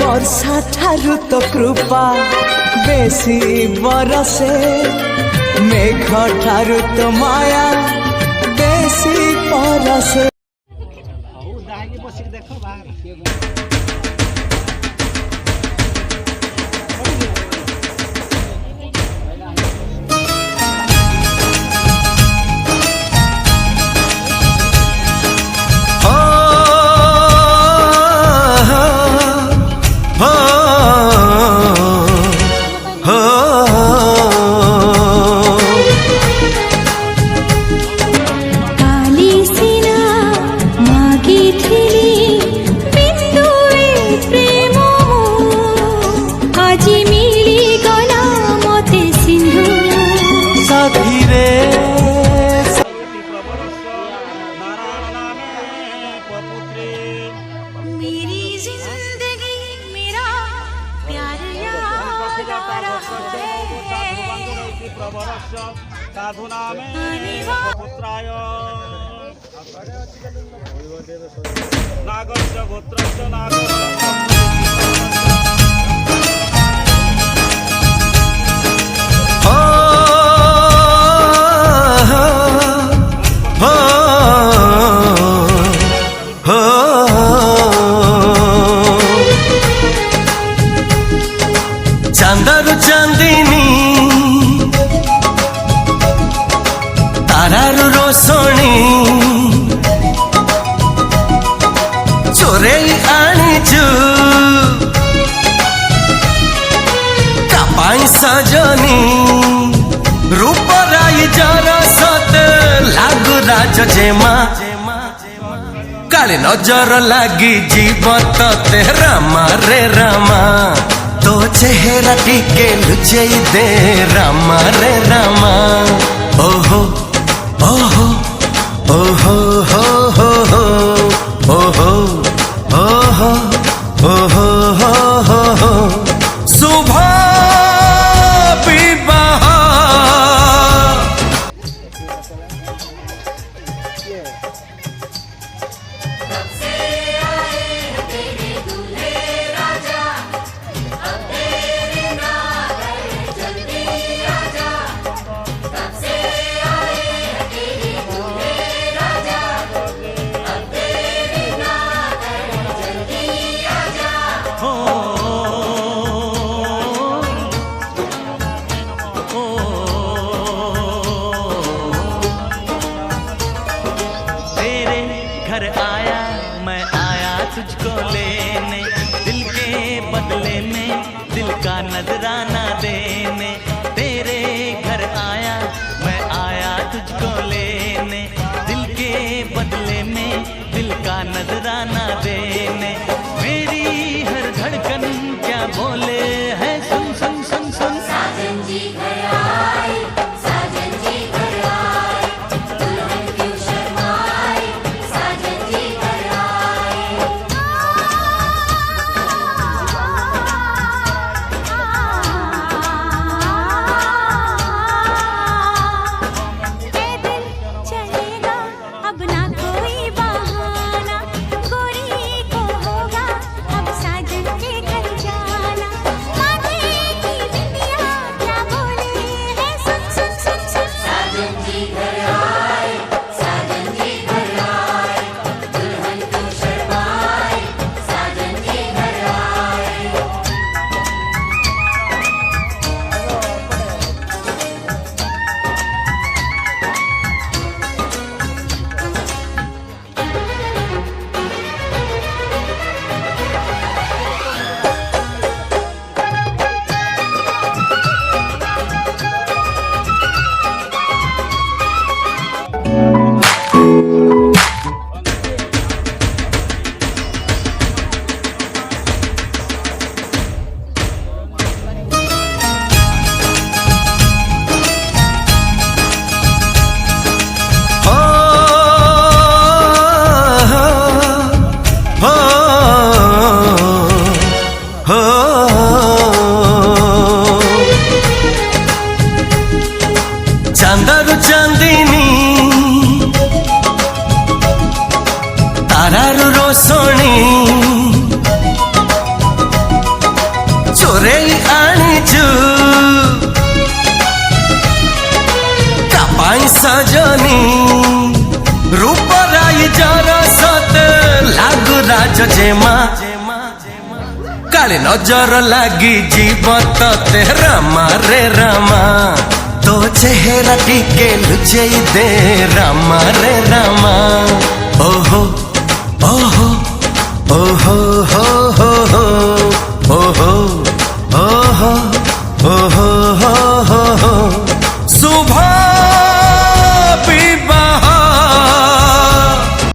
वर्षा ठारू तो कृपा बेसी बरसे, मेघ ठारू तो माया बेसी परसे। चांदरू चांदिनी तारारू रोशनी चोरे आनीचु कापाई सजनी रूपराई जरा सत लागू राज जेमा काले नजर लागी जीवत ते रामा रे रामा तो चेहरा टीके लुचे दे रामा रे रामा। ओहो ओहो ओहो हो हो हो ओहो ओहो ओहो हो हो हो शुभ विवाह। घर आया मैं आया तुझको लेने, दिल के बदले में दिल का नजराना देने। तेरे घर आया मैं आया तुझको लेने, दिल के बदले में दिल का नजराना देने। मेरी हर धड़कन क्या बोले है सुन सुन सुन सुन। साजन जी घर आए, साजन जी घर आए, दुल्हन क्यों शर्माए, साजन जी घर आए। पैदल चलेगा अब ना कोई बहाना, गोरी को होगा अब साजन के घर जाना। माथे की बिंदिया क्या बोले है सुन सुन सुन सुन। साजन जी घर आए, साजन जी घर आए, दुल्हन क्यों शर्माए, साजन जी घर आए। चांदरू चांदिनी तारारू रोशनी सोरेई आनीचु कापाई सजनी रूपराई जरा सते लागु राज जेमा काली नजर लागी जीवत ते रामा रे रामा तो चेहरा टिके लुचेई दे रामा रे रामा ओहो ओहो ओहो हो हो हो